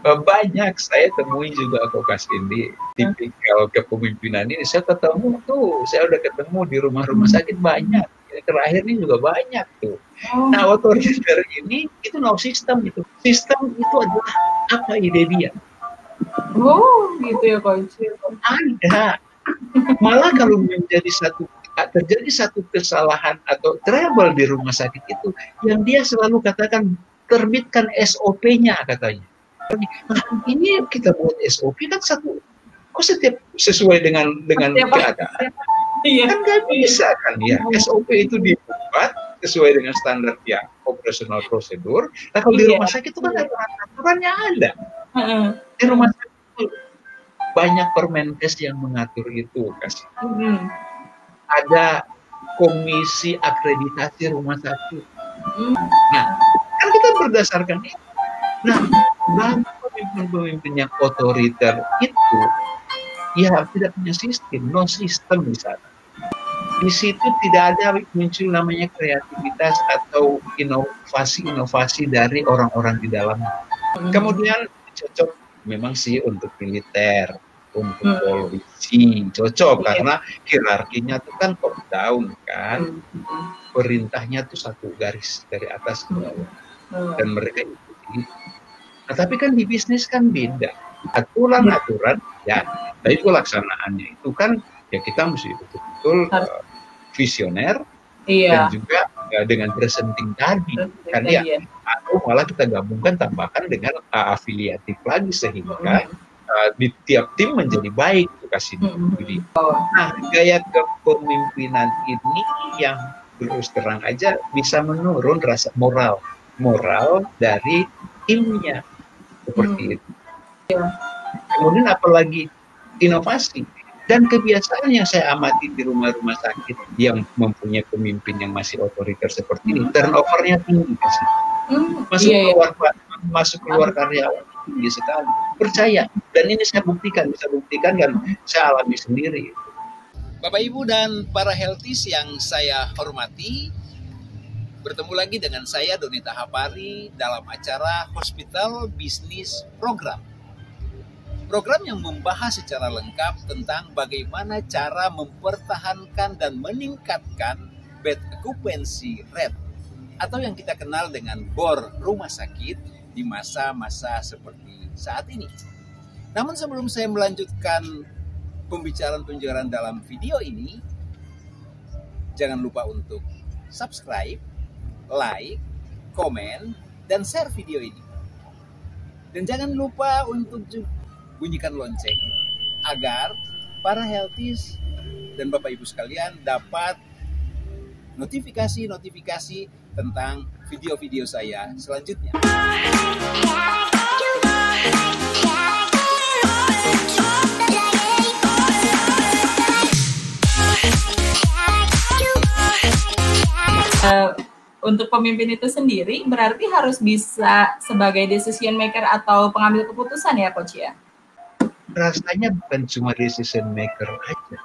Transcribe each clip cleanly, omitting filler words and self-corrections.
Banyak saya temui juga kok Kak Cindy, tipikal kepemimpinan ini. Saya udah ketemu di rumah-rumah sakit banyak. Terakhir ini juga banyak tuh. Nah, otoriter ini itu no sistem itu. Sistem itu adalah apa ide dia? Oh, gitu ya Coach. Ada. Malah kalau terjadi satu kesalahan atau trouble di rumah sakit itu, yang dia selalu katakan, terbitkan SOP-nya katanya. Nah, ini kita buat SOP kan kok setiap sesuai dengan keadaan. Iya. Kan nggak bisa kan ya. SOP itu dibuat sesuai dengan standar ya operasional prosedur. Nah, kalau di rumah sakit itu kan aturannya ada. Di rumah sakit itu banyak Permenkes yang mengatur itu, kasih. Ada komisi akreditasi rumah sakit. Nah, kan kita berdasarkan itu. Nah, bagi pemimpin-pemimpin yang otoriter itu, ya tidak punya sistem, no sistem di sana. Di situ tidak ada muncul namanya kreativitas atau inovasi dari orang-orang di dalamnya. Kemudian cocok memang sih untuk militer, untuk polisi, cocok karena hierarkinya itu kan top down kan, perintahnya tuh satu garis dari atas ke bawah dan mereka ikuti. Nah, tapi kan di bisnis kan beda, aturan ya, tapi pelaksanaannya itu kan ya kita mesti betul-betul visioner dan juga dengan presenting tadi kan ya, atau malah kita gabungkan tambahkan dengan afiliatif lagi sehingga di tiap tim menjadi baik tuh kasih. Nah, gaya kepemimpinan ini yang terus terang aja bisa menurun rasa moral dari timnya seperti itu. Kemudian apalagi inovasi dan kebiasaan yang saya amati di rumah-rumah sakit yang mempunyai pemimpin yang masih otoriter seperti ini, turnovernya tinggi kasih. Masuk keluar karyawan tinggi sekali. Percaya, dan ini saya bisa buktikan dan saya alami sendiri. Bapak Ibu dan para healthies yang saya hormati, bertemu lagi dengan saya Donita Hapari dalam acara Hospital Business Program. Program yang membahas secara lengkap tentang bagaimana cara mempertahankan dan meningkatkan bed occupancy rate atau yang kita kenal dengan BOR rumah sakit di masa-masa seperti saat ini. Namun sebelum saya melanjutkan pembicaraan dalam video ini, jangan lupa untuk subscribe, like, komen, dan share video ini. Dan jangan lupa untuk bunyikan lonceng agar para healthies dan Bapak Ibu sekalian dapat notifikasi tentang video-video saya selanjutnya. Untuk pemimpin itu sendiri berarti harus bisa sebagai decision maker atau pengambil keputusan ya Coach ya? Rasanya bukan cuma decision maker aja.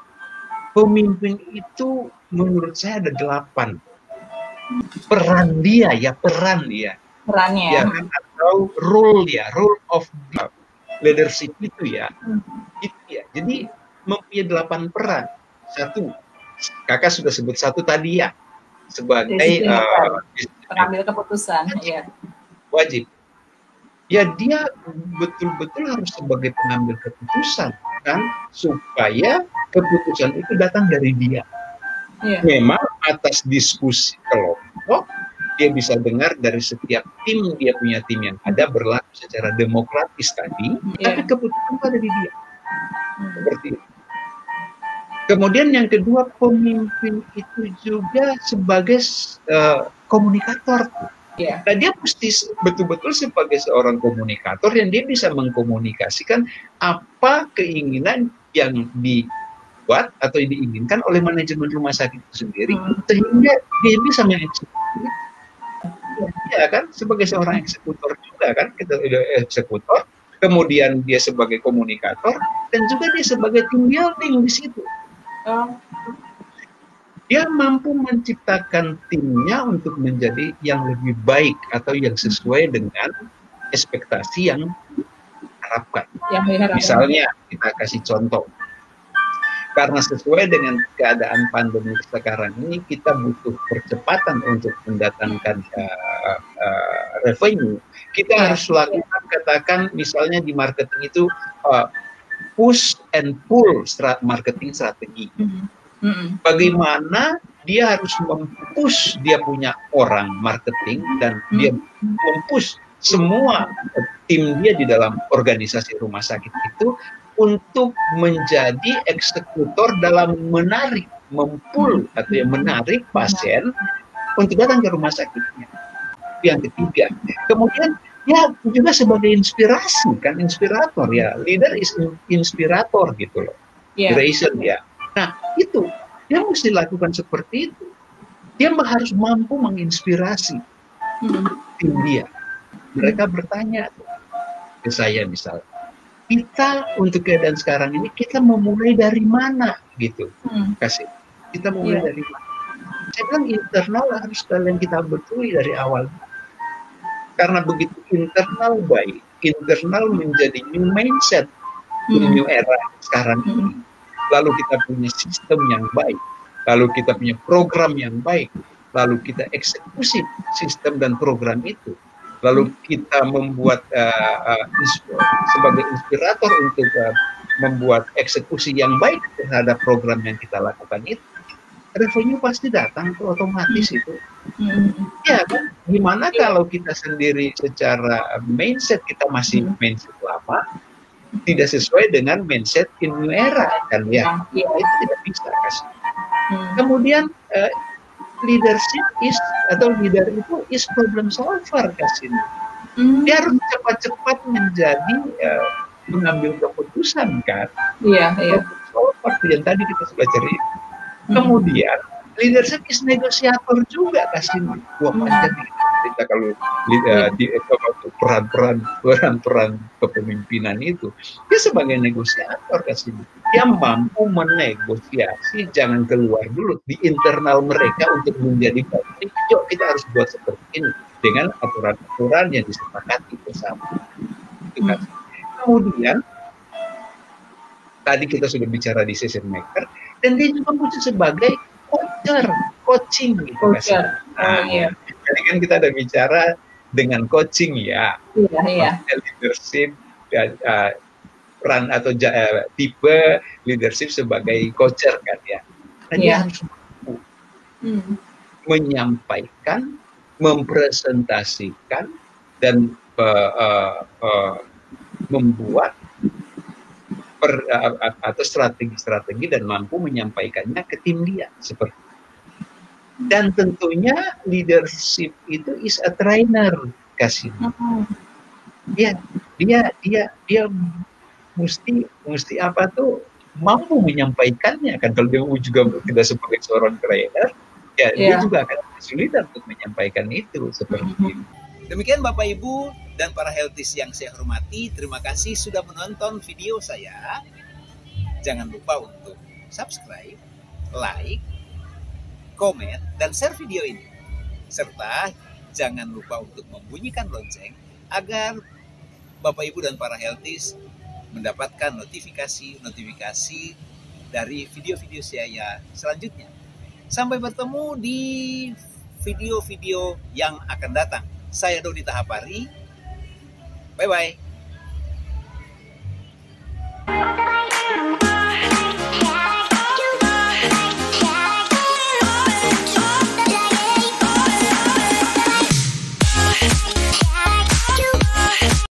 Pemimpin itu menurut saya ada 8. Perannya ya, kan, atau role of leadership itu ya. Itu ya. Jadi mempunyai 8 peran. 1, Kakak sudah sebut 1 tadi ya, sebagai pengambil keputusan ya. Wajib. Ya dia betul-betul harus sebagai pengambil keputusan kan, supaya keputusan itu datang dari dia. Memang atas diskusi kelompok dia bisa dengar dari setiap tim, dia punya tim yang ada berlaku secara demokratis tadi, tapi keputusan itu ada di dia. Seperti itu. Kemudian yang kedua, pemimpin itu juga sebagai komunikator. Nah, dia mesti betul-betul sebagai seorang komunikator yang dia bisa mengkomunikasikan apa keinginan yang dibuat atau diinginkan oleh manajemen rumah sakit itu sendiri, sehingga dia bisa mengeksekusi. Ya kan, sebagai seorang eksekutor juga kan, kita udah eksekutor, kemudian dia sebagai komunikator dan juga dia sebagai team building di situ. Dia mampu menciptakan timnya untuk menjadi yang lebih baik atau yang sesuai dengan ekspektasi yang harapkan. Yang misalnya kita kasih contoh, karena sesuai dengan keadaan pandemi sekarang ini, kita butuh percepatan untuk mendatangkan revenue. Kita harus lakukan, katakan misalnya di marketing itu push and pull marketing strategi. Bagaimana dia harus mempush dia punya orang marketing dan dia mempush semua tim dia di dalam organisasi rumah sakit itu untuk menjadi eksekutor dalam menarik, mempul atau menarik pasien untuk datang ke rumah sakitnya. Yang ketiga, kemudian ya juga sebagai inspirasi, kan inspirator ya, leader is inspirator gitu loh, inspiration ya. Nah itu dia mesti lakukan seperti itu. Dia harus mampu menginspirasi tim dia. Mereka bertanya ke saya misalnya, kita untuk keadaan sekarang ini kita memulai dari mana gitu, kasih kita mulai dari mana? Saya bilang internal harus kalian kita betuli dari awal, karena begitu internal baik, internal menjadi new mindset new era sekarang ini, lalu kita punya sistem yang baik, lalu kita punya program yang baik, lalu kita eksekusi sistem dan program itu, lalu kita membuat sebagai inspirator untuk membuat eksekusi yang baik terhadap program yang kita lakukan itu, revenue pasti datang tuh otomatis itu. Ya kan? Gimana kalau kita sendiri secara mindset kita masih mindset lama, tidak sesuai dengan mindset in new era kan ya? Itu tidak bisa kasih. Kemudian leadership atau leader itu is problem solver kasih. Dia harus cepat-cepat menjadi mengambil keputusan kan. Problem solver yang tadi kita sudah cerita. Kemudian leadership is negosiator juga kasih. Wah panjang kita kalau peran-peran kepemimpinan itu, dia sebagai negosiator kasih. Dia mampu menegosiasi, jangan keluar dulu di internal mereka untuk menjadi baik. Yuk kita harus buat seperti ini dengan aturan-aturan yang disepakati bersama. Kemudian tadi kita sudah bicara decision maker, dan dia juga muncul sebagai coaching gitu. Jadi kan kita ada bicara dengan coaching ya, leadership peran atau tipe leadership sebagai coacher kan ya. Nah, dia harus mampu menyampaikan, mempresentasikan dan membuat atau strategi-strategi dan mampu menyampaikannya ke tim dia seperti itu. Dan tentunya leadership itu is a trainer kasih. Dia mesti apa tuh mampu menyampaikannya kan. Kalau dia juga tidak sebagai seorang trainer, ya dia juga akan kesulitan untuk menyampaikan itu seperti itu. Demikian Bapak Ibu dan para healthies yang saya hormati, terima kasih sudah menonton video saya. Jangan lupa untuk subscribe, like, komen, dan share video ini. Serta jangan lupa untuk membunyikan lonceng agar Bapak Ibu dan para healthies mendapatkan notifikasi dari video-video saya selanjutnya. Sampai bertemu di video-video yang akan datang. Saya Donita Hapari. Bye-bye.